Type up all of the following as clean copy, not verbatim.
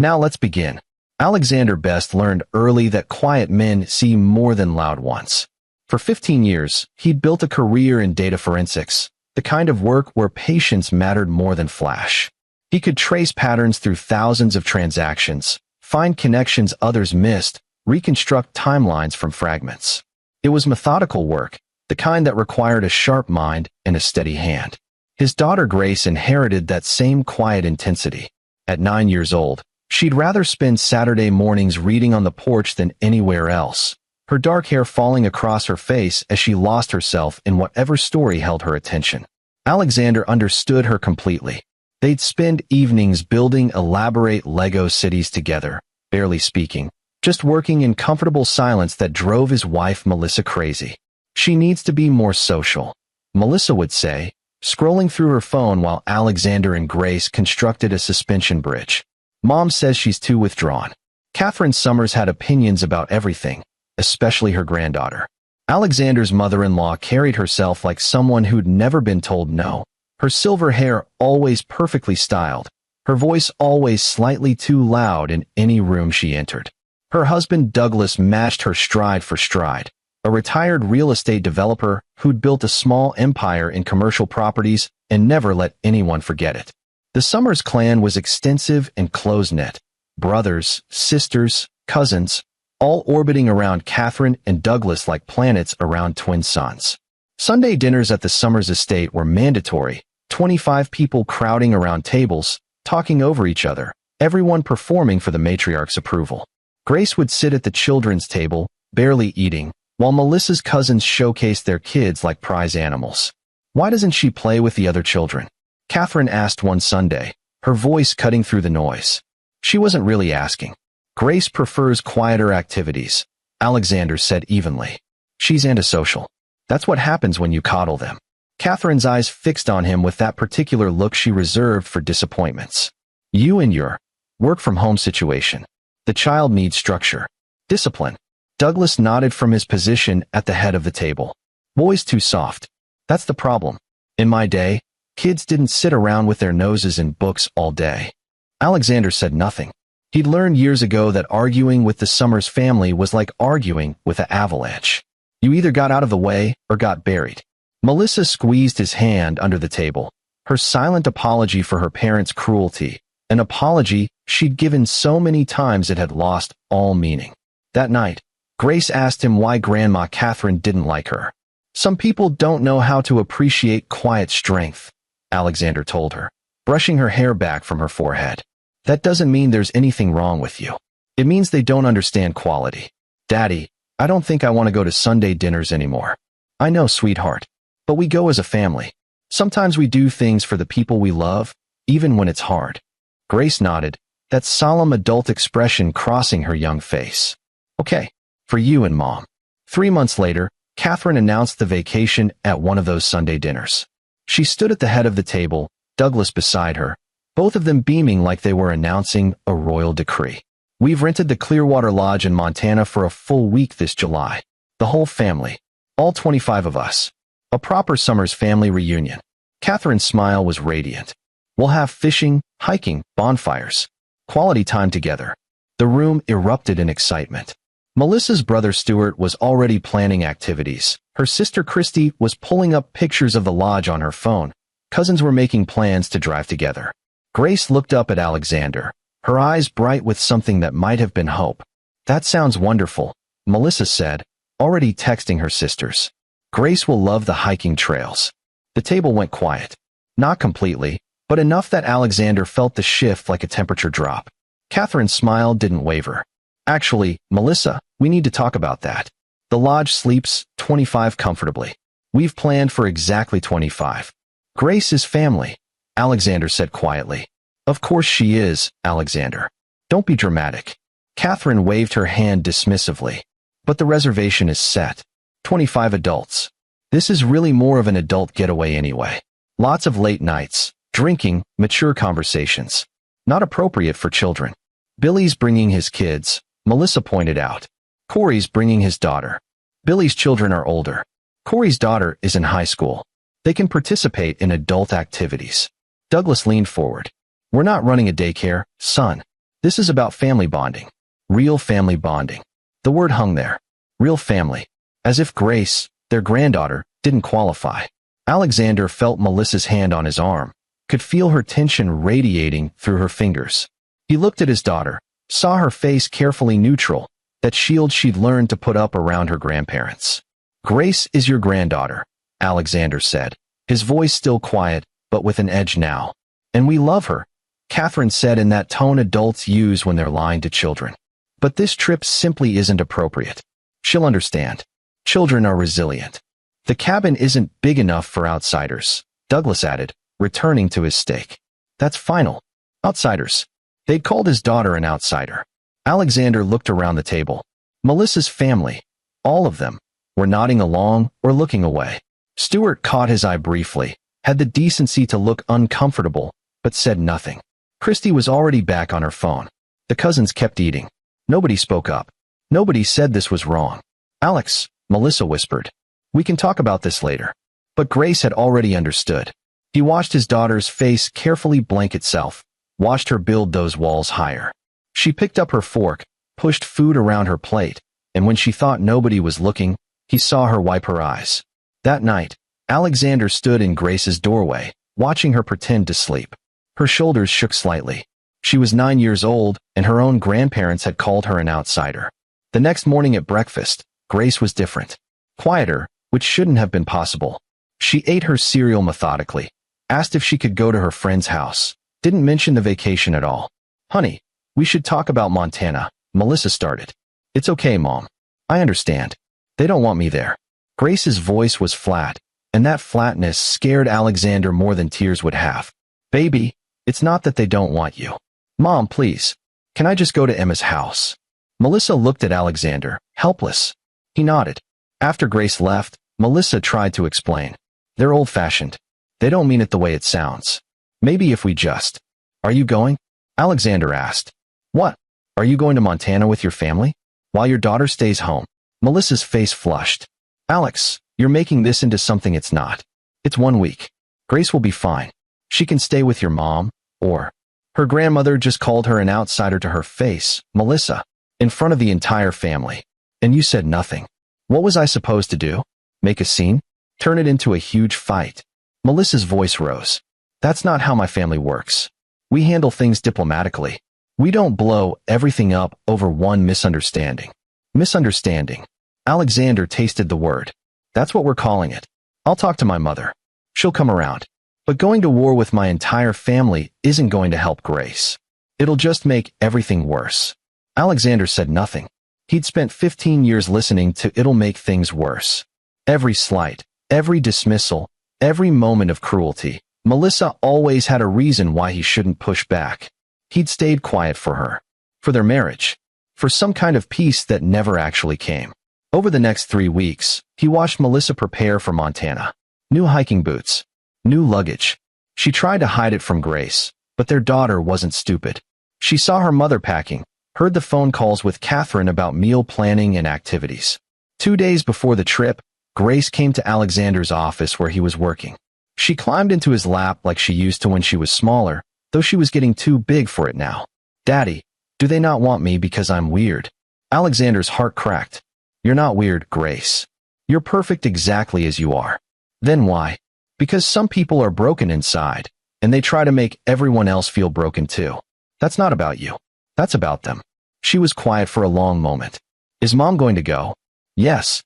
Now let's begin. Alexander Best learned early that quiet men see more than loud ones. For 15 years, he'd built a career in data forensics, the kind of work where patience mattered more than flash. He could trace patterns through thousands of transactions, find connections others missed, reconstruct timelines from fragments. It was methodical work, the kind that required a sharp mind and a steady hand. His daughter Grace inherited that same quiet intensity. At 9 years old, she'd rather spend Saturday mornings reading on the porch than anywhere else, her dark hair falling across her face as she lost herself in whatever story held her attention. Alexander understood her completely. They'd spend evenings building elaborate Lego cities together, barely speaking, just working in comfortable silence that drove his wife Melissa crazy. "She needs to be more social," Melissa would say, scrolling through her phone while Alexander and Grace constructed a suspension bridge. "Mom says she's too withdrawn." Catherine Summers had opinions about everything, especially her granddaughter. Alexander's mother-in-law carried herself like someone who'd never been told no, her silver hair always perfectly styled, her voice always slightly too loud in any room she entered. Her husband Douglas matched her stride for stride, a retired real estate developer who'd built a small empire in commercial properties and never let anyone forget it. The Summers clan was extensive and close-knit, brothers, sisters, cousins, all orbiting around Catherine and Douglas like planets around twin suns. Sunday dinners at the Summers estate were mandatory, 25 people crowding around tables, talking over each other, everyone performing for the matriarch's approval. Grace would sit at the children's table, barely eating, while Melissa's cousins showcased their kids like prize animals. "Why doesn't she play with the other children?" Catherine asked one Sunday, her voice cutting through the noise. She wasn't really asking. "Grace prefers quieter activities," Alexander said evenly. "She's antisocial. That's what happens when you coddle them." Catherine's eyes fixed on him with that particular look she reserved for disappointments. "You and your work-from-home situation. The child needs structure. Discipline." Douglas nodded from his position at the head of the table. "Boys too soft. That's the problem. In my day, kids didn't sit around with their noses in books all day." Alexander said nothing. He'd learned years ago that arguing with the Summers family was like arguing with an avalanche. You either got out of the way or got buried. Melissa squeezed his hand under the table, her silent apology for her parents' cruelty, an apology she'd given so many times it had lost all meaning. That night, Grace asked him why Grandma Catherine didn't like her. "Some people don't know how to appreciate quiet strength," Alexander told her, brushing her hair back from her forehead. "That doesn't mean there's anything wrong with you. It means they don't understand quality." "Daddy, I don't think I want to go to Sunday dinners anymore." "I know, sweetheart. But we go as a family. Sometimes we do things for the people we love, even when it's hard." Grace nodded, that solemn adult expression crossing her young face. "Okay, for you and Mom." 3 months later, Catherine announced the vacation at one of those Sunday dinners. She stood at the head of the table, Douglas beside her, both of them beaming like they were announcing a royal decree. "We've rented the Clearwater Lodge in Montana for a full week this July. The whole family. All 25 of us. A proper Summers family reunion." Catherine's smile was radiant. "We'll have fishing, hiking, bonfires. Quality time together." The room erupted in excitement. Melissa's brother Stuart was already planning activities. Her sister Christy was pulling up pictures of the lodge on her phone. Cousins were making plans to drive together. Grace looked up at Alexander, her eyes bright with something that might have been hope. "That sounds wonderful," Melissa said, already texting her sisters. "Grace will love the hiking trails." The table went quiet. Not completely, but enough that Alexander felt the shift like a temperature drop. Catherine's smile didn't waver. "Actually, Melissa, we need to talk about that. The lodge sleeps 25 comfortably. We've planned for exactly 25. Grace is family," Alexander said quietly. "Of course she is, Alexander. Don't be dramatic." Catherine waved her hand dismissively. "But the reservation is set. 25 adults. This is really more of an adult getaway anyway. Lots of late nights, drinking, mature conversations. Not appropriate for children. Billy's bringing his kids," Melissa pointed out. "Corey's bringing his daughter. Billy's children are older. Corey's daughter is in high school. They can participate in adult activities." Douglas leaned forward. "We're not running a daycare, son. This is about family bonding. Real family bonding. The word hung there. Real family. As if Grace, their granddaughter, didn't qualify. Alexander felt Melissa's hand on his arm, could feel her tension radiating through her fingers. He looked at his daughter, saw her face carefully neutral, that shield she'd learned to put up around her grandparents. Grace is your granddaughter, Alexander said, his voice still quiet, but with an edge now. And we love her, Catherine said in that tone adults use when they're lying to children. But this trip simply isn't appropriate. She'll understand. Children are resilient. The cabin isn't big enough for outsiders, Douglas added, returning to his steak. That's final. Outsiders. They'd called his daughter an outsider. Alexander looked around the table. Melissa's family, all of them, were nodding along or looking away. Stuart caught his eye briefly, had the decency to look uncomfortable, but said nothing. Christy was already back on her phone. The cousins kept eating. Nobody spoke up. Nobody said this was wrong. Alex, Melissa whispered. We can talk about this later. But Grace had already understood. He watched his daughter's face carefully blank itself, watched her build those walls higher. She picked up her fork, pushed food around her plate, and when she thought nobody was looking, he saw her wipe her eyes. That night, Alexander stood in Grace's doorway, watching her pretend to sleep. Her shoulders shook slightly. She was 9 years old, and her own grandparents had called her an outsider. The next morning at breakfast, Grace was different. Quieter, which shouldn't have been possible. She ate her cereal methodically, asked if she could go to her friend's house, didn't mention the vacation at all. Honey, we should talk about Montana, Melissa started. It's okay, Mom. I understand. They don't want me there. Grace's voice was flat, and that flatness scared Alexander more than tears would have. Baby, it's not that they don't want you. Mom, please. Can I just go to Emma's house? Melissa looked at Alexander, helpless. He nodded. After Grace left, Melissa tried to explain. They're old-fashioned. They don't mean it the way it sounds. Maybe if we just... Are you going? Alexander asked. What? Are you going to Montana with your family? While your daughter stays home? Melissa's face flushed. Alex, you're making this into something it's not. It's 1 week. Grace will be fine. She can stay with your mom, or... Her grandmother just called her an outsider to her face, Melissa, in front of the entire family. And you said nothing. What was I supposed to do? Make a scene? Turn it into a huge fight? Melissa's voice rose. That's not how my family works. We handle things diplomatically. We don't blow everything up over one misunderstanding. Misunderstanding. Alexander tasted the word. That's what we're calling it. I'll talk to my mother. She'll come around. But going to war with my entire family isn't going to help Grace. It'll just make everything worse. Alexander said nothing. He'd spent 15 years listening to "it'll make things worse." Every slight, every dismissal, every moment of cruelty. Melissa always had a reason why he shouldn't push back. He'd stayed quiet for her. For their marriage. For some kind of peace that never actually came. Over the next 3 weeks, he watched Melissa prepare for Montana. New hiking boots. New luggage. She tried to hide it from Grace, but their daughter wasn't stupid. She saw her mother packing, heard the phone calls with Catherine about meal planning and activities. 2 days before the trip, Grace came to Alexander's office where he was working. She climbed into his lap like she used to when she was smaller, though she was getting too big for it now. Daddy, do they not want me because I'm weird? Alexander's heart cracked. You're not weird, Grace. You're perfect exactly as you are. Then why? Because some people are broken inside, and they try to make everyone else feel broken too. That's not about you. That's about them. She was quiet for a long moment. Is Mom going to go? Yes.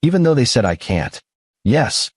Even though they said I can't. Yes.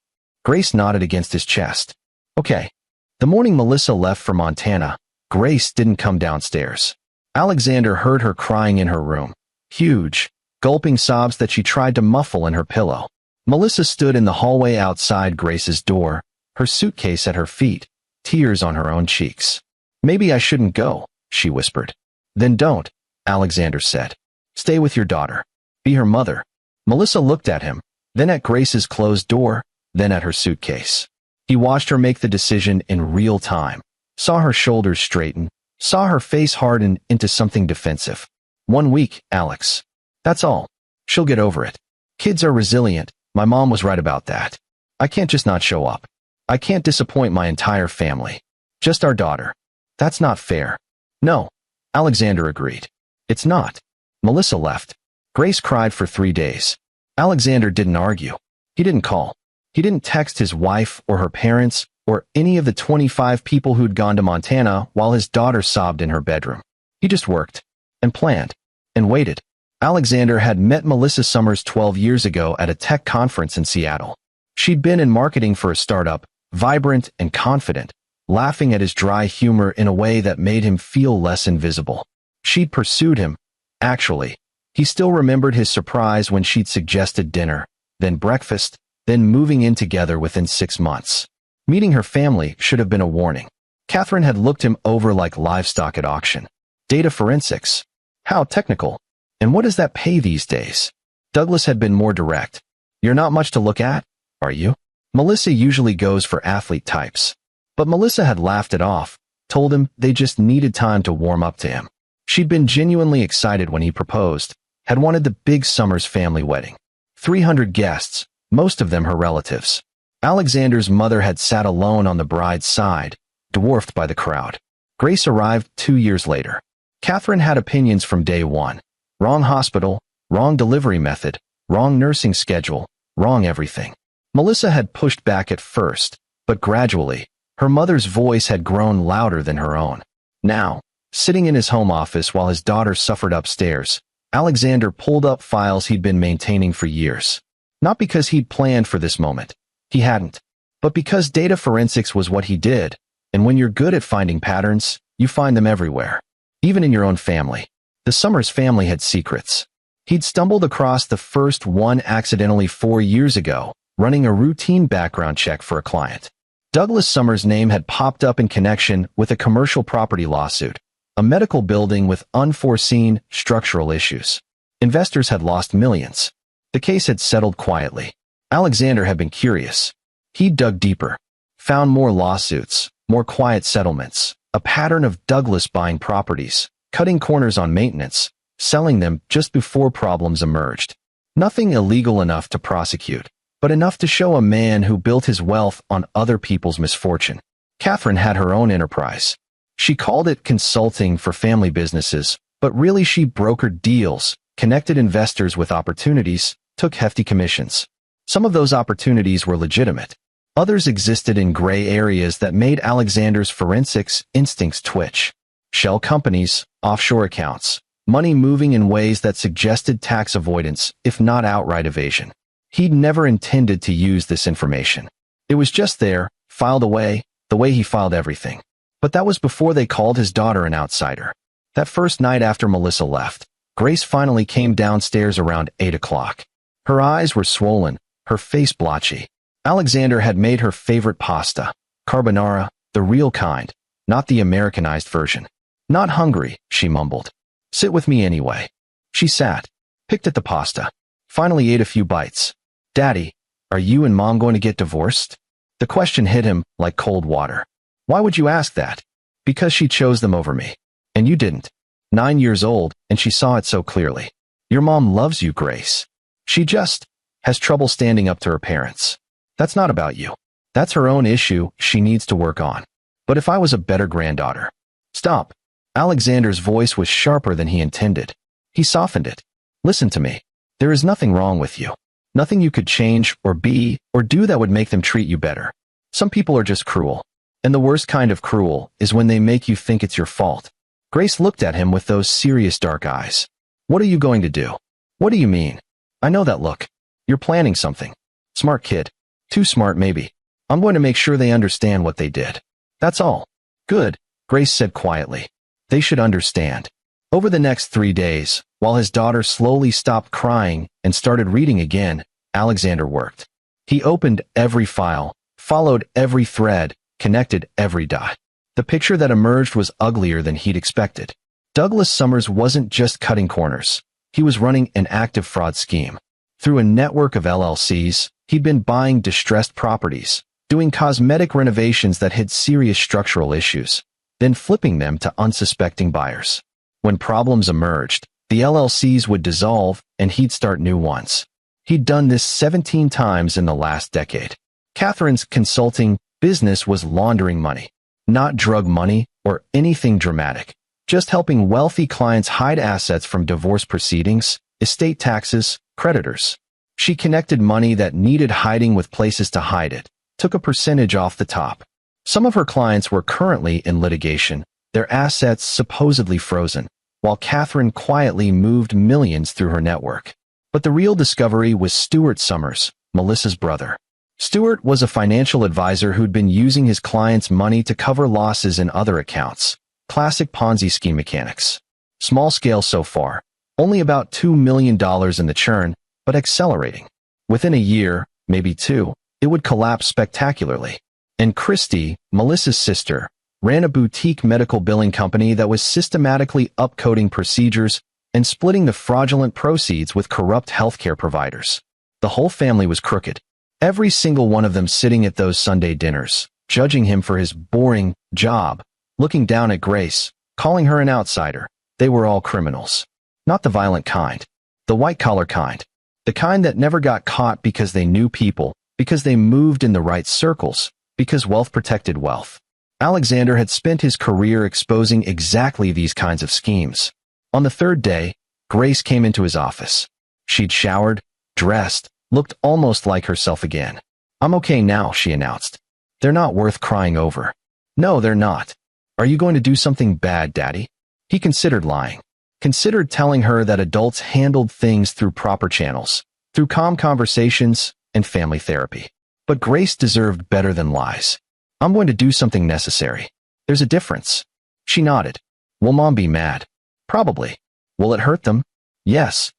Grace nodded against his chest. Okay. The morning Melissa left for Montana, Grace didn't come downstairs. Alexander heard her crying in her room. Huge, gulping sobs that she tried to muffle in her pillow. Melissa stood in the hallway outside Grace's door, her suitcase at her feet, tears on her own cheeks. Maybe I shouldn't go, she whispered. Then don't, Alexander said. Stay with your daughter. Be her mother. Melissa looked at him, then at Grace's closed door, then at her suitcase. He watched her make the decision in real time, saw her shoulders straighten, saw her face harden into something defensive. 1 week, Alex. That's all. She'll get over it. Kids are resilient. My mom was right about that. I can't just not show up. I can't disappoint my entire family. Just our daughter. That's not fair. No. Alexander agreed. It's not. Melissa left. Grace cried for 3 days. Alexander didn't argue. He didn't call. He didn't text his wife or her parents or any of the 25 people who'd gone to Montana while his daughter sobbed in her bedroom. He just worked and planned and waited. Alexander had met Melissa Summers 12 years ago at a tech conference in Seattle. She'd been in marketing for a startup, vibrant and confident, laughing at his dry humor in a way that made him feel less invisible. She'd pursued him. Actually, he still remembered his surprise when she'd suggested dinner, then breakfast, then moving in together within 6 months. Meeting her family should have been a warning. Catherine had looked him over like livestock at auction. Data forensics. How technical. And what does that pay these days? Douglas had been more direct. You're not much to look at, are you? Melissa usually goes for athlete types. But Melissa had laughed it off, told him they just needed time to warm up to him. She'd been genuinely excited when he proposed, had wanted the big Summers family wedding. 300 guests, most of them her relatives. Alexander's mother had sat alone on the bride's side, dwarfed by the crowd. Grace arrived 2 years later. Catherine had opinions from day one. Wrong hospital, wrong delivery method, wrong nursing schedule, wrong everything. Melissa had pushed back at first, but gradually, her mother's voice had grown louder than her own. Now, sitting in his home office while his daughter suffered upstairs, Alexander pulled up files he'd been maintaining for years. Not because he'd planned for this moment. He hadn't. But because data forensics was what he did, and when you're good at finding patterns, you find them everywhere. Even in your own family. The Summers family had secrets. He'd stumbled across the first one accidentally 4 years ago, running a routine background check for a client. Douglas Summers' name had popped up in connection with a commercial property lawsuit, a medical building with unforeseen structural issues. Investors had lost millions. The case had settled quietly. Alexander had been curious. He'd dug deeper, found more lawsuits, more quiet settlements, a pattern of Douglas buying properties, cutting corners on maintenance, selling them just before problems emerged. Nothing illegal enough to prosecute, but enough to show a man who built his wealth on other people's misfortune. Catherine had her own enterprise. She called it consulting for family businesses, but really she brokered deals, connected investors with opportunities, took hefty commissions. Some of those opportunities were legitimate. Others existed in gray areas that made Alexander's forensics instincts twitch. Shell companies, offshore accounts, money moving in ways that suggested tax avoidance, if not outright evasion. He'd never intended to use this information. It was just there, filed away, the way he filed everything. But that was before they called his daughter an outsider. That first night after Melissa left, Grace finally came downstairs around 8 o'clock. Her eyes were swollen, her face blotchy. Alexander had made her favorite pasta, carbonara, the real kind, not the Americanized version. Not hungry, she mumbled. Sit with me anyway. She sat, picked at the pasta, finally ate a few bites. Daddy, are you and Mom going to get divorced? The question hit him like cold water. Why would you ask that? Because she chose them over me. And you didn't. 9 years old, and she saw it so clearly. Your mom loves you, Grace. She just has trouble standing up to her parents. That's not about you. That's her own issue she needs to work on. But if I was a better granddaughter. Stop. Alexander's voice was sharper than he intended. He softened it. Listen to me. There is nothing wrong with you. Nothing you could change or be or do that would make them treat you better. Some people are just cruel. And the worst kind of cruel is when they make you think it's your fault. Grace looked at him with those serious dark eyes. What are you going to do? What do you mean? I know that look. You're planning something. Smart kid. Too smart, maybe. I'm going to make sure they understand what they did. That's all. Good, Grace said quietly. They should understand. Over the next 3 days, while his daughter slowly stopped crying and started reading again, Alexander worked. He opened every file, followed every thread, connected every dot. The picture that emerged was uglier than he'd expected. Douglas Summers wasn't just cutting corners. He was running an active fraud scheme. Through a network of LLCs, he'd been buying distressed properties, doing cosmetic renovations that hid serious structural issues, then flipping them to unsuspecting buyers. When problems emerged, the LLCs would dissolve and he'd start new ones. He'd done this 17 times in the last decade. Catherine's consulting business was laundering money, not drug money or anything dramatic, just helping wealthy clients hide assets from divorce proceedings, estate taxes, creditors. She connected money that needed hiding with places to hide it, took a percentage off the top. Some of her clients were currently in litigation, their assets supposedly frozen, while Catherine quietly moved millions through her network. But the real discovery was Stuart Summers, Melissa's brother. Stuart was a financial advisor who'd been using his clients' money to cover losses in other accounts. Classic Ponzi scheme mechanics. Small scale so far, only about $2 million in the churn, but accelerating. Within a year, maybe two, it would collapse spectacularly. And Christy, Melissa's sister, ran a boutique medical billing company that was systematically upcoding procedures and splitting the fraudulent proceeds with corrupt healthcare providers. The whole family was crooked. Every single one of them sitting at those Sunday dinners, judging him for his boring job, looking down at Grace, calling her an outsider. They were all criminals. Not the violent kind. The white-collar kind. The kind that never got caught because they knew people, because they moved in the right circles, because wealth protected wealth. Alexander had spent his career exposing exactly these kinds of schemes. On the third day, Grace came into his office. She'd showered, dressed, looked almost like herself again. "I'm okay now," she announced. "They're not worth crying over." "No, they're not." "Are you going to do something bad, Daddy?" He considered lying. Considered telling her that adults handled things through proper channels, through calm conversations and family therapy. But Grace deserved better than lies. "I'm going to do something necessary. There's a difference." She nodded. "Will Mom be mad?" "Probably." "Will it hurt them?" "Yes."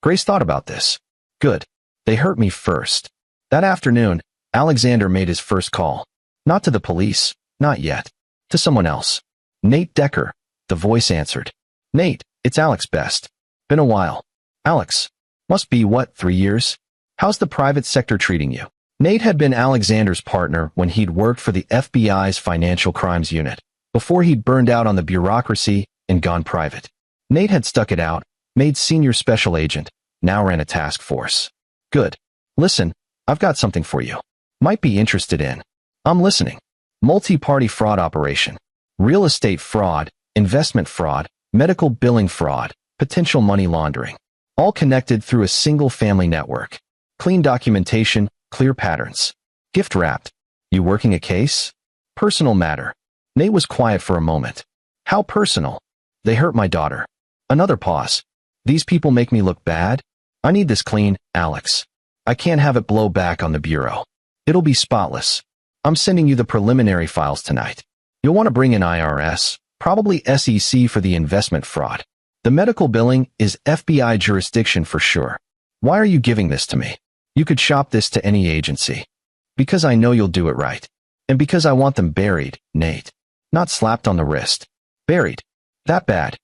Grace thought about this. "Good. They hurt me first." That afternoon, Alexander made his first call. Not to the police, not yet. To someone else. "Nate Decker," the voice answered. "Nate, it's Alex Best. Been a while." "Alex. Must be, what, 3 years? How's the private sector treating you?" Nate had been Alexander's partner when he'd worked for the FBI's Financial Crimes Unit, before he'd burned out on the bureaucracy and gone private. Nate had stuck it out, made senior special agent, now ran a task force. "Good. Listen, I've got something for you. Might be interested in." "I'm listening." "Multi-party fraud operation. Real estate fraud, investment fraud, medical billing fraud, potential money laundering. All connected through a single family network. Clean documentation, clear patterns. Gift wrapped. You working a case?" "Personal matter." Nate was quiet for a moment. "How personal?" "They hurt my daughter." Another pause. "These people make me look bad? I need this clean, Alex. I can't have it blow back on the bureau. It'll be spotless. I'm sending you the preliminary files tonight. You'll want to bring in IRS, probably SEC for the investment fraud. The medical billing is FBI jurisdiction for sure. Why are you giving this to me? You could shop this to any agency." "Because I know you'll do it right. And because I want them buried, Nate. Not slapped on the wrist. Buried. That bad.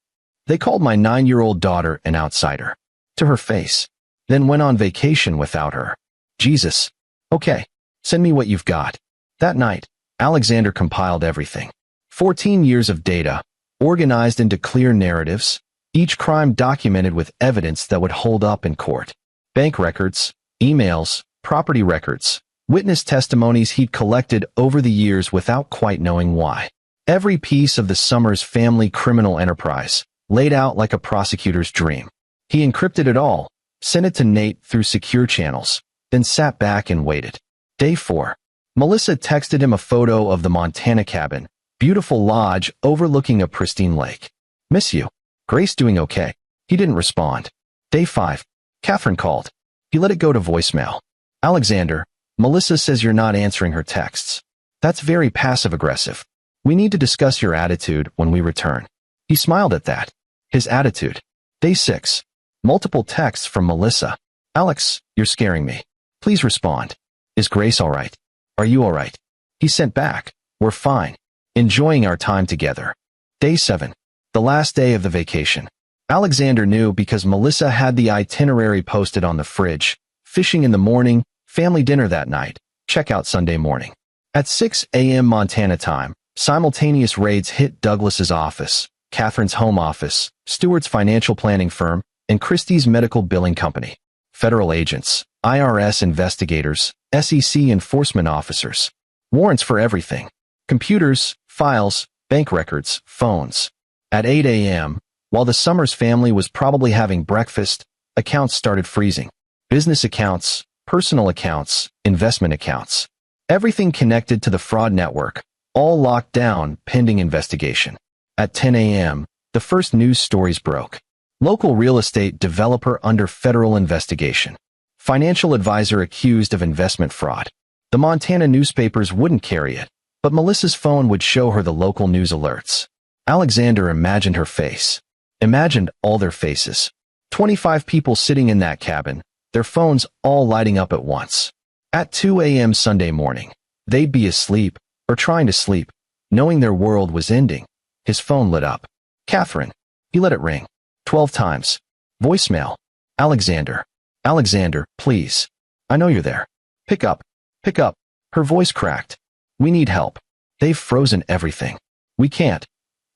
They called my 9-year-old daughter an outsider. To her face. Then went on vacation without her. Jesus. Okay. Send me what you've got." That night, Alexander compiled everything. 14 years of data, organized into clear narratives, each crime documented with evidence that would hold up in court. Bank records, emails, property records, witness testimonies he'd collected over the years without quite knowing why. Every piece of the Summers family criminal enterprise, laid out like a prosecutor's dream. He encrypted it all, sent it to Nate through secure channels, then sat back and waited. Day 4. Melissa texted him a photo of the Montana cabin, beautiful lodge overlooking a pristine lake. "Miss you. Grace doing okay?" He didn't respond. Day 5. Catherine called. He let it go to voicemail. "Alexander, Melissa says you're not answering her texts. That's very passive-aggressive. We need to discuss your attitude when we return." He smiled at that. His attitude. Day 6. Multiple texts from Melissa. "Alex, you're scaring me. Please respond. Is Grace all right? Are you all right?" He sent back. "We're fine. Enjoying our time together." Day 7. The last day of the vacation. Alexander knew because Melissa had the itinerary posted on the fridge. Fishing in the morning, family dinner that night, checkout Sunday morning. At 6 a.m. Montana time, simultaneous raids hit Douglas's office, Catherine's home office, Stewart's financial planning firm, and Christie's medical billing company. Federal agents, IRS investigators, SEC enforcement officers. Warrants for everything. Computers, files, bank records, phones. At 8 a.m., while the Summers family was probably having breakfast, accounts started freezing. Business accounts, personal accounts, investment accounts. Everything connected to the fraud network, all locked down pending investigation. At 10 a.m., the first news stories broke. Local real estate developer under federal investigation. Financial advisor accused of investment fraud. The Montana newspapers wouldn't carry it, but Melissa's phone would show her the local news alerts. Alexander imagined her face. Imagined all their faces. 25 people sitting in that cabin, their phones all lighting up at once. At 2 a.m. Sunday morning, they'd be asleep, or trying to sleep, knowing their world was ending. His phone lit up. Catherine. He let it ring. 12 times. Voicemail. Alexander. Alexander, please. I know you're there. Pick up. Pick up. Her voice cracked. We need help. They've frozen everything. We can't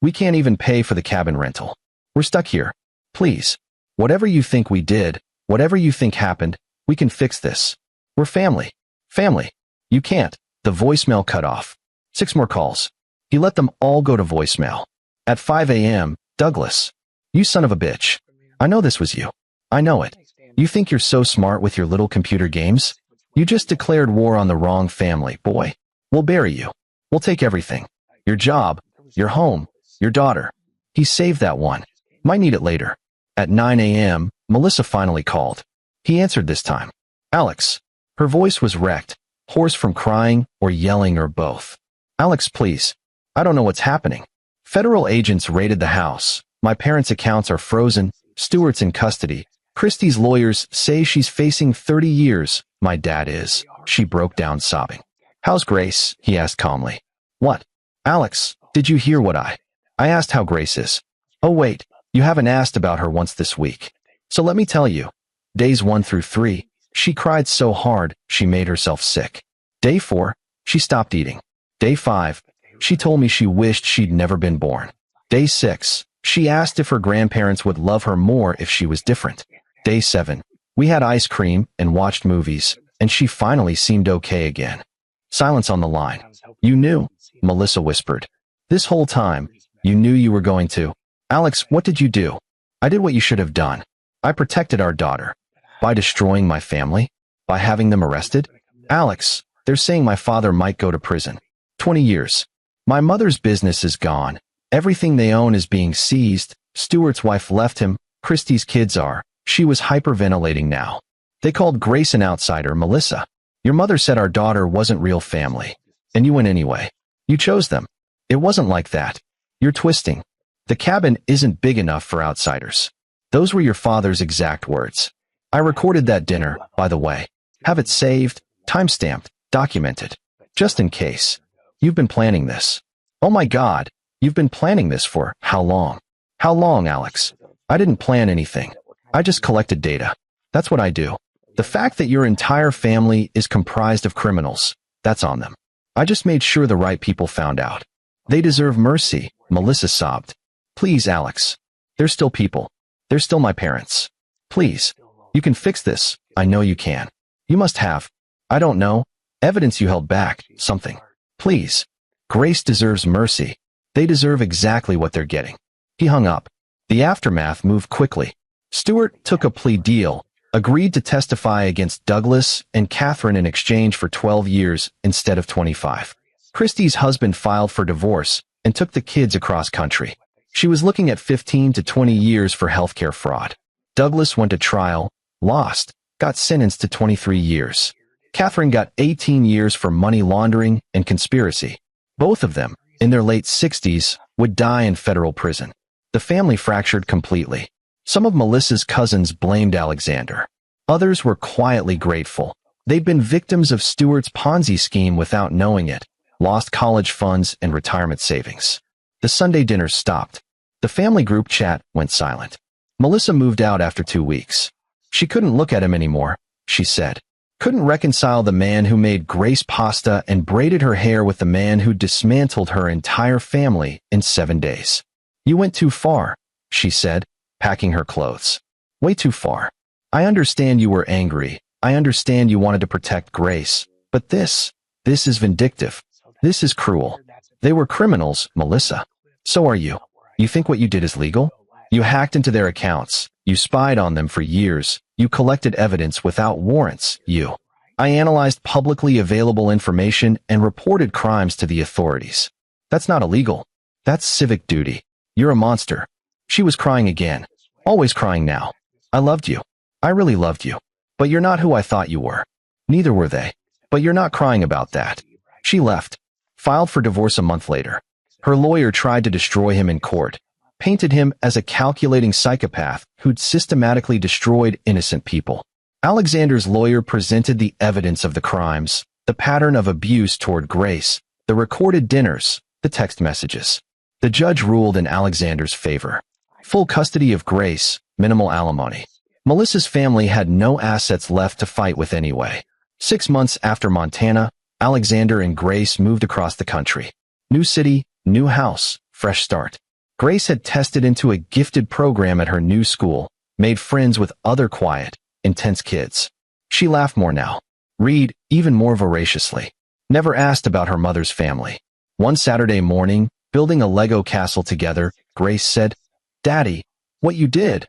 even pay for the cabin rental. We're stuck here. Please. Whatever you think we did, whatever you think happened, we can fix this. We're family. Family. You can't. The voicemail cut off. 6 more calls. He let them all go to voicemail. At 5 a.m., Douglas. You son of a bitch. I know this was you. I know it. You think you're so smart with your little computer games? You just declared war on the wrong family, boy. We'll bury you. We'll take everything. Your job, your home, your daughter. He saved that one. Might need it later. At 9 a.m., Melissa finally called. He answered this time. Alex. Her voice was wrecked, hoarse from crying or yelling or both. Alex, please. I don't know what's happening. Federal agents raided the house. My parents' accounts are frozen. Stuart's in custody. Christy's lawyers say she's facing 30 years. My dad is. She broke down sobbing. How's Grace? He asked calmly. What? Alex, did you hear what I asked how Grace is? Oh wait, you haven't asked about her once this week. So let me tell you. Days 1 through 3, she cried so hard, she made herself sick. Day 4, she stopped eating. Day 5, she told me she wished she'd never been born. Day 6, she asked if her grandparents would love her more if she was different. Day 7, we had ice cream and watched movies, and she finally seemed okay again. Silence on the line. You knew, Melissa whispered. This whole time, you knew you were going to. Alex, what did you do? I did what you should have done. I protected our daughter. By destroying my family? By having them arrested? Alex, they're saying my father might go to prison. 20 years. My mother's business is gone. Everything they own is being seized. Stuart's wife left him. Christy's kids are. She was hyperventilating now. They called Grace an outsider, Melissa. Your mother said our daughter wasn't real family. And you went anyway. You chose them. It wasn't like that. You're twisting. The cabin isn't big enough for outsiders. Those were your father's exact words. I recorded that dinner, by the way. Have it saved, time-stamped, documented. Just in case. You've been planning this. Oh my God, you've been planning this for how long? How long, Alex? I didn't plan anything. I just collected data. That's what I do. The fact that your entire family is comprised of criminals, that's on them. I just made sure the right people found out. They deserve mercy, Melissa sobbed. Please, Alex. They're still people. They're still my parents. Please. You can fix this. I know you can. You must have, I don't know, evidence you held back, something. Please. Grace deserves mercy. They deserve exactly what they're getting. He hung up. The aftermath moved quickly. Stuart took a plea deal, agreed to testify against Douglas and Catherine in exchange for 12 years instead of 25. Christy's husband filed for divorce and took the kids across country. She was looking at 15 to 20 years for healthcare fraud. Douglas went to trial, lost, got sentenced to 23 years. Catherine got 18 years for money laundering and conspiracy. Both of them, in their late 60s, would die in federal prison. The family fractured completely. Some of Melissa's cousins blamed Alexander. Others were quietly grateful. They'd been victims of Stuart's Ponzi scheme without knowing it, lost college funds and retirement savings. The Sunday dinners stopped. The family group chat went silent. Melissa moved out after 2 weeks. She couldn't look at him anymore, she said. Couldn't reconcile the man who made Grace pasta and braided her hair with the man who dismantled her entire family in 7 days. You went too far, she said, packing her clothes. Way too far. I understand you were angry. I understand you wanted to protect Grace. But this is vindictive. This is cruel. They were criminals, Melissa. So are you. You think what you did is legal? You hacked into their accounts. You spied on them for years. You collected evidence without warrants. I analyzed publicly available information and reported crimes to the authorities. That's not illegal. That's civic duty. You're a monster. She was crying again. Always crying now. I loved you. I really loved you. But you're not who I thought you were. Neither were they. But you're not crying about that. She left. Filed for divorce a month later. Her lawyer tried to destroy him in court. Painted him as a calculating psychopath who'd systematically destroyed innocent people. Alexander's lawyer presented the evidence of the crimes, the pattern of abuse toward Grace, the recorded dinners, the text messages. The judge ruled in Alexander's favor. Full custody of Grace, minimal alimony. Melissa's family had no assets left to fight with anyway. 6 months after Montana, Alexander and Grace moved across the country. New city, new house, fresh start. Grace had tested into a gifted program at her new school, made friends with other quiet, intense kids. She laughed more now, read even more voraciously, never asked about her mother's family. One Saturday morning, building a Lego castle together, Grace said, "Daddy, what you did,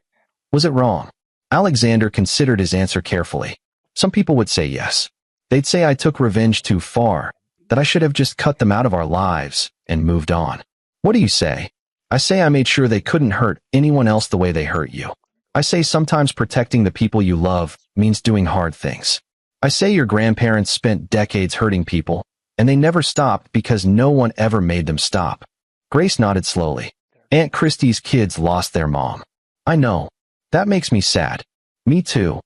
was it wrong?" Alexander considered his answer carefully. Some people would say yes. They'd say I took revenge too far, that I should have just cut them out of our lives and moved on. What do you say? I say I made sure they couldn't hurt anyone else the way they hurt you. I say sometimes protecting the people you love means doing hard things. I say your grandparents spent decades hurting people, and they never stopped because no one ever made them stop. Grace nodded slowly. Aunt Christie's kids lost their mom. I know. That makes me sad. Me too.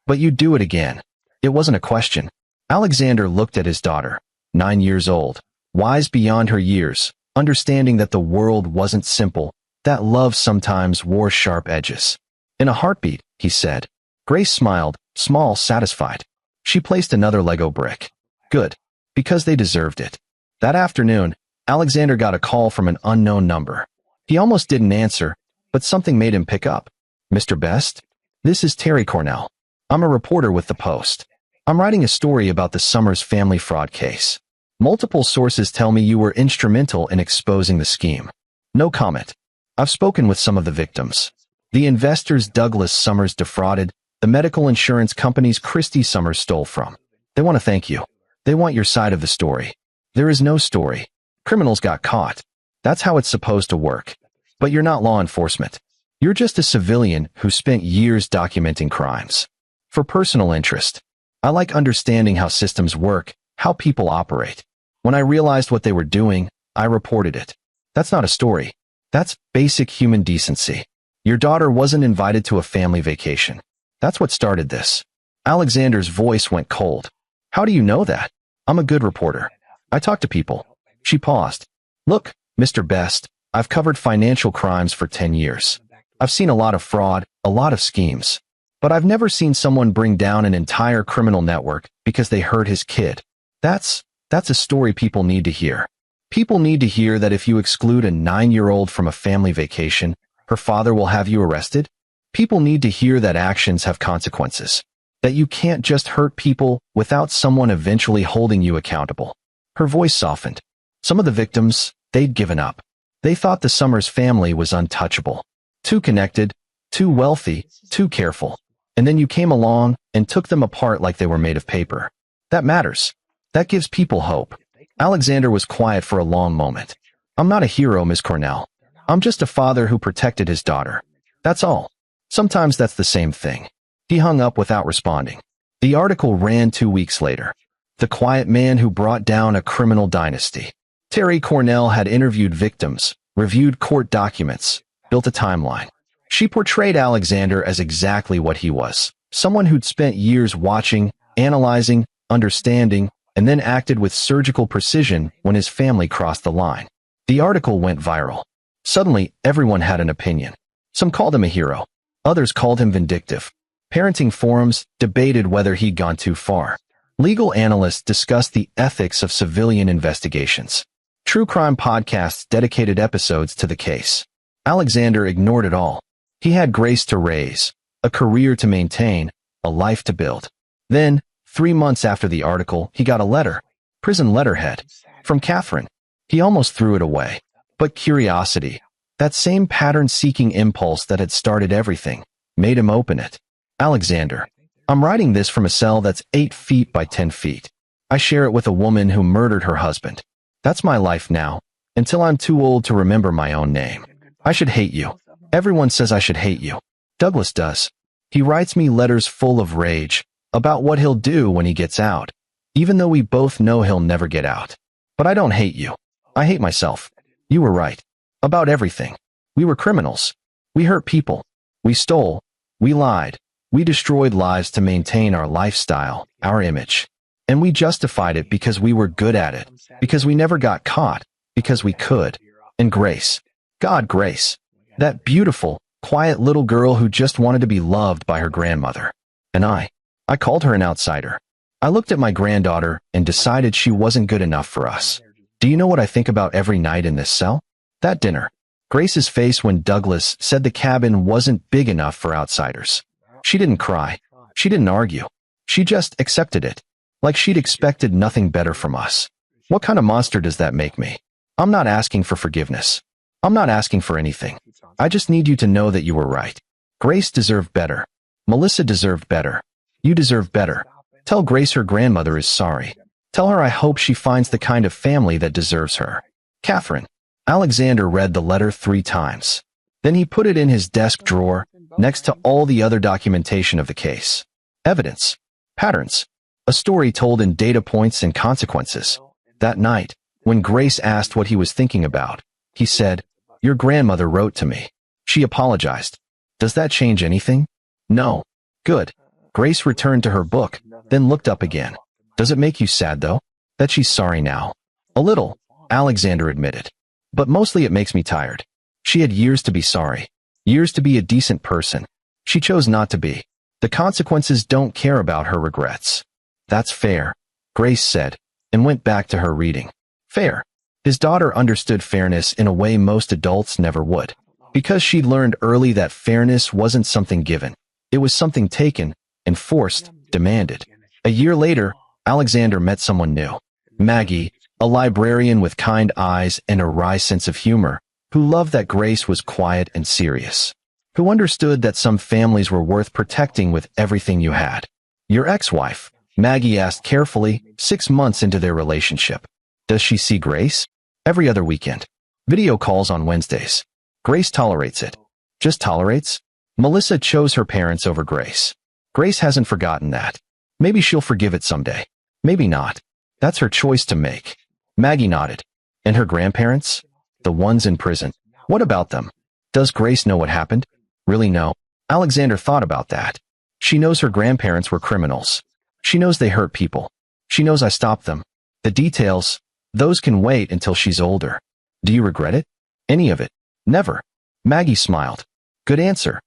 But you'd do it again. It wasn't a question. Alexander looked at his daughter, 9 years old, wise beyond her years, understanding that the world wasn't simple, that love sometimes wore sharp edges. In a heartbeat, he said. Grace smiled, small, satisfied. She placed another Lego brick. Good. Because they deserved it. That afternoon, Alexander got a call from an unknown number. He almost didn't answer, but something made him pick up. Mr. Best? This is Terry Cornell. I'm a reporter with the Post. I'm writing a story about the Summers family fraud case. Multiple sources tell me you were instrumental in exposing the scheme. No comment. I've spoken with some of the victims. The investors Douglas Summers defrauded, the medical insurance companies Christy Summers stole from. They want to thank you. They want your side of the story. There is no story. Criminals got caught. That's how it's supposed to work. But you're not law enforcement. You're just a civilian who spent years documenting crimes. For personal interest. I like understanding how systems work, how people operate. When I realized what they were doing, I reported it. That's not a story. That's basic human decency. Your daughter wasn't invited to a family vacation. That's what started this. Alexander's voice went cold. How do you know that? I'm a good reporter. I talk to people. She paused. Look, Mr. Best, I've covered financial crimes for 10 years. I've seen a lot of fraud, a lot of schemes. But I've never seen someone bring down an entire criminal network because they hurt his kid. That's a story people need to hear. People need to hear that if you exclude a 9-year-old from a family vacation, her father will have you arrested. People need to hear that actions have consequences. That you can't just hurt people without someone eventually holding you accountable. Her voice softened. Some of the victims, they'd given up. They thought the Summers family was untouchable. Too connected, too wealthy, too careful. And then you came along and took them apart like they were made of paper. That matters. That gives people hope. Alexander was quiet for a long moment. I'm not a hero, Miss Cornell. I'm just a father who protected his daughter. That's all. Sometimes that's the same thing. He hung up without responding. The article ran 2 weeks later. The quiet man who brought down a criminal dynasty. Terry Cornell had interviewed victims, reviewed court documents, built a timeline. She portrayed Alexander as exactly what he was. Someone who'd spent years watching, analyzing, understanding, and then acted with surgical precision when his family crossed the line. The article went viral. Suddenly, everyone had an opinion. Some called him a hero. Others called him vindictive. Parenting forums debated whether he'd gone too far. Legal analysts discussed the ethics of civilian investigations. True crime podcasts dedicated episodes to the case. Alexander ignored it all. He had Grace to raise, a career to maintain, a life to build. Then, 3 months after the article, he got a letter, prison letterhead, from Catherine. He almost threw it away. But curiosity, That same pattern-seeking impulse that had started everything made him open it. Alexander. I'm writing this from a cell that's 8 feet by 10 feet. I share it with a woman who murdered her husband. That's my life now, until I'm too old to remember my own name. I should hate you. Everyone says I should hate you. Douglas does. He writes me letters full of rage about what he'll do when he gets out, even though we both know he'll never get out. But I don't hate you. I hate myself. You were right. About everything. We were criminals. We hurt people. We stole. We lied. We destroyed lives to maintain our lifestyle, our image. And we justified it because we were good at it, because we never got caught, because we could. And Grace. God, Grace. That beautiful, quiet little girl who just wanted to be loved by her grandmother. And I called her an outsider. I looked at my granddaughter and decided she wasn't good enough for us. Do you know what I think about every night in this cell? That dinner. Grace's face when Douglas said the cabin wasn't big enough for outsiders. She didn't cry. She didn't argue. She just accepted it. Like she'd expected nothing better from us. What kind of monster does that make me? I'm not asking for forgiveness. I'm not asking for anything. I just need you to know that you were right. Grace deserved better. Melissa deserved better. You deserve better. Tell Grace her grandmother is sorry. Tell her I hope she finds the kind of family that deserves her. Catherine. Alexander read the letter 3 times. Then he put it in his desk drawer, next to all the other documentation of the case. Evidence. Patterns. A story told in data points and consequences. That night, when Grace asked what he was thinking about, he said, "Your grandmother wrote to me. She apologized. Does that change anything?" No. Good. Grace returned to her book, then looked up again. Does it make you sad, though, that she's sorry now? A little, Alexander admitted. But mostly it makes me tired. She had years to be sorry. Years to be a decent person. She chose not to be. The consequences don't care about her regrets. That's fair, Grace said, and went back to her reading. Fair. His daughter understood fairness in a way most adults never would. Because she'd learned early that fairness wasn't something given. It was something taken, enforced, demanded. A year later, Alexander met someone new. Maggie, a librarian with kind eyes and a wry sense of humor, who loved that Grace was quiet and serious. Who understood that some families were worth protecting with everything you had. Your ex-wife, Maggie asked carefully, 6 months into their relationship. Does she see Grace? Every other weekend. Video calls on Wednesdays. Grace tolerates it. Just tolerates? Melissa chose her parents over Grace. Grace hasn't forgotten that. Maybe she'll forgive it someday. Maybe not. That's her choice to make. Maggie nodded. And her grandparents? The ones in prison. What about them? Does Grace know what happened? Really know? Alexander thought about that. She knows her grandparents were criminals. She knows they hurt people. She knows I stopped them. The details, those can wait until she's older. Do you regret it? Any of it? Never. Maggie smiled. Good answer.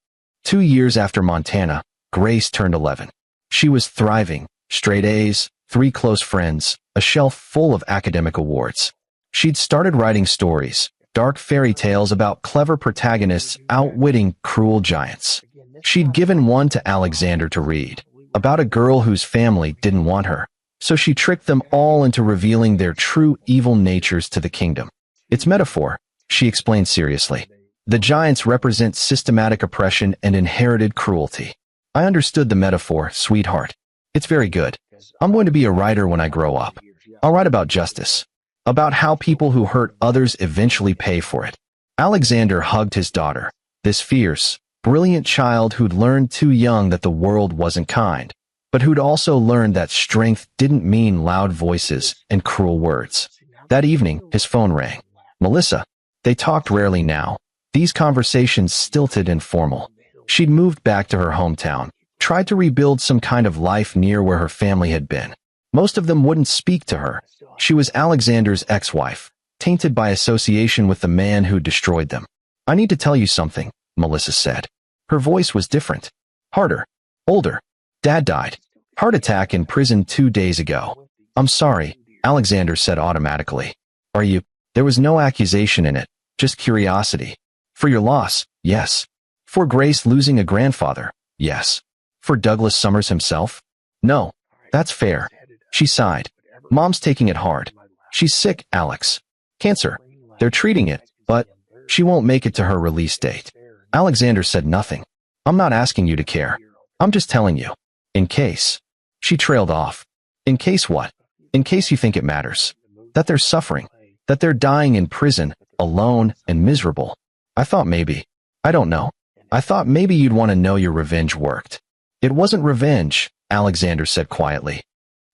2 years after Montana, Grace turned 11. She was thriving, straight A's, 3 close friends, a shelf full of academic awards. She'd started writing stories, dark fairy tales about clever protagonists outwitting cruel giants. She'd given one to Alexander to read, about a girl whose family didn't want her. So she tricked them all into revealing their true evil natures to the kingdom. It's metaphor, she explained seriously. The giants represent systematic oppression and inherited cruelty. I understood the metaphor, sweetheart. It's very good. I'm going to be a writer when I grow up. I'll write about justice. About how people who hurt others eventually pay for it. Alexander hugged his daughter, this fierce, brilliant child who'd learned too young that the world wasn't kind, but who'd also learned that strength didn't mean loud voices and cruel words. That evening, his phone rang. Melissa. They talked rarely now. These conversations stilted and formal. She'd moved back to her hometown, tried to rebuild some kind of life near where her family had been. Most of them wouldn't speak to her. She was Alexander's ex-wife, tainted by association with the man who destroyed them. I need to tell you something, Melissa said. Her voice was different. Harder. Older. Dad died. Heart attack in prison 2 days ago. I'm sorry, Alexander said automatically. Are you? There was no accusation in it, just curiosity. For your loss, yes. For Grace losing a grandfather, yes. For Douglas Summers himself? No. That's fair. She sighed. Mom's taking it hard. She's sick, Alex. Cancer. They're treating it, but She won't make it to her release date. Alexander said nothing. I'm not asking you to care. I'm just telling you. In case. She trailed off. In case what? In case you think it matters. That they're suffering. That they're dying in prison, alone and miserable. I thought maybe. I don't know. I thought maybe you'd want to know your revenge worked. It wasn't revenge, Alexander said quietly.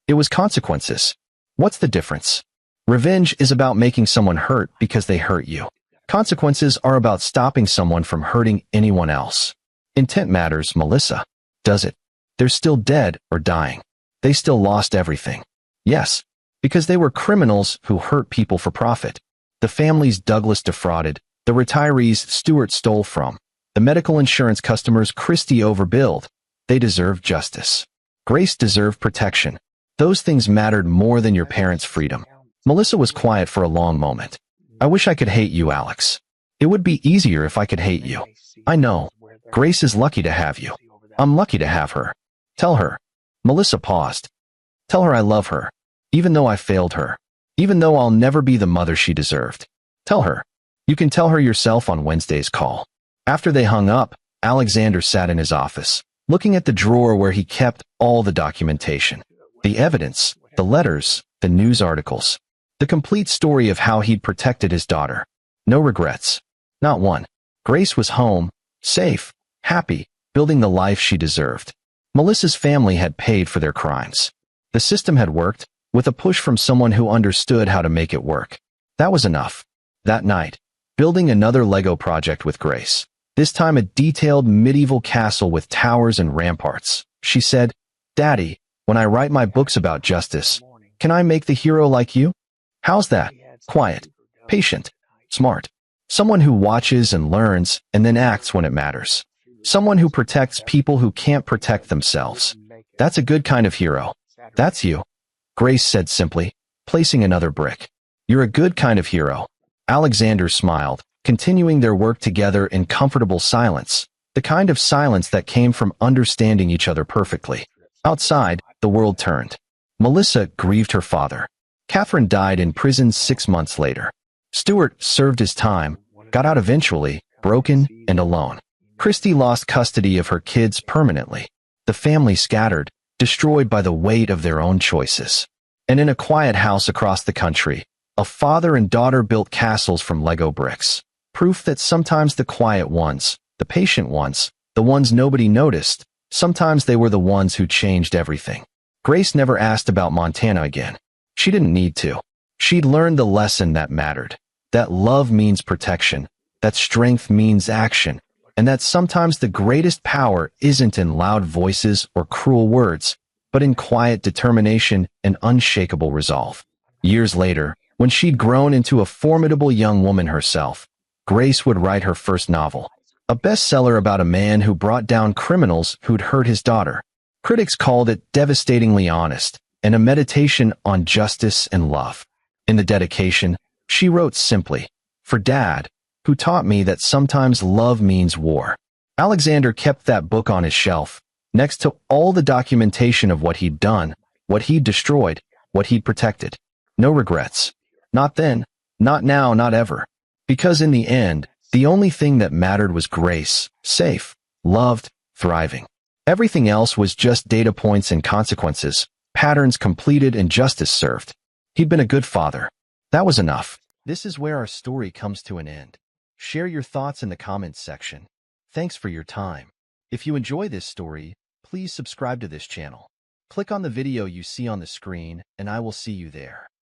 It was consequences. What's the difference? Revenge is about making someone hurt because they hurt you. Consequences are about stopping someone from hurting anyone else. Intent matters, Melissa. Does it? They're still dead or dying. They still lost everything. Yes, because they were criminals who hurt people for profit. The families Douglas defrauded, the retirees Stewart stole from, the medical insurance customers Christie overbilled. They deserve justice. Grace deserved protection. Those things mattered more than your parents' freedom. Melissa was quiet for a long moment. I wish I could hate you, Alex. It would be easier if I could hate you. I know. Grace is lucky to have you. I'm lucky to have her. Tell her. Melissa paused. Tell her I love her. Even though I failed her. Even though I'll never be the mother she deserved. Tell her. You can tell her yourself on Wednesday's call. After they hung up, Alexander sat in his office, looking at the drawer where he kept all the documentation. The evidence, the letters, the news articles. The complete story of how he'd protected his daughter. No regrets. Not one. Grace was home, safe, happy, building the life she deserved. Melissa's family had paid for their crimes. The system had worked, with a push from someone who understood how to make it work. That was enough. That night, building another Lego project with Grace. This time a detailed medieval castle with towers and ramparts. She said, Daddy, when I write my books about justice, can I make the hero like you? How's that? Quiet, patient, smart. Someone who watches and learns and then acts when it matters. Someone who protects people who can't protect themselves. That's a good kind of hero. That's you. Grace said simply, placing another brick. You're a good kind of hero. Alexander smiled, continuing their work together in comfortable silence, the kind of silence that came from understanding each other perfectly. Outside, the world turned. Melissa grieved her father. Catherine died in prison 6 months later. Stewart served his time, got out eventually, broken and alone. Christie lost custody of her kids permanently. The family scattered, destroyed by the weight of their own choices. And in a quiet house across the country, a father and daughter built castles from Lego bricks. Proof that sometimes the quiet ones, the patient ones, the ones nobody noticed, sometimes they were the ones who changed everything. Grace never asked about Montana again. She didn't need to. She'd learned the lesson that mattered. That love means protection, that strength means action, and that sometimes the greatest power isn't in loud voices or cruel words, but in quiet determination and unshakable resolve. Years later, when she'd grown into a formidable young woman herself, Grace would write her first novel, a bestseller about a man who brought down criminals who'd hurt his daughter. Critics called it devastatingly honest, and a meditation on justice and love. In the dedication, she wrote simply, "For Dad, who taught me that sometimes love means war." Alexander kept that book on his shelf, next to all the documentation of what he'd done, what he'd destroyed, what he'd protected. No regrets. Not then, not now, not ever. Because in the end, the only thing that mattered was Grace, safe, loved, thriving. Everything else was just data points and consequences, patterns completed and justice served. He'd been a good father. That was enough. This is where our story comes to an end. Share your thoughts in the comments section. Thanks for your time. If you enjoy this story, please subscribe to this channel. Click on the video you see on the screen, and I will see you there.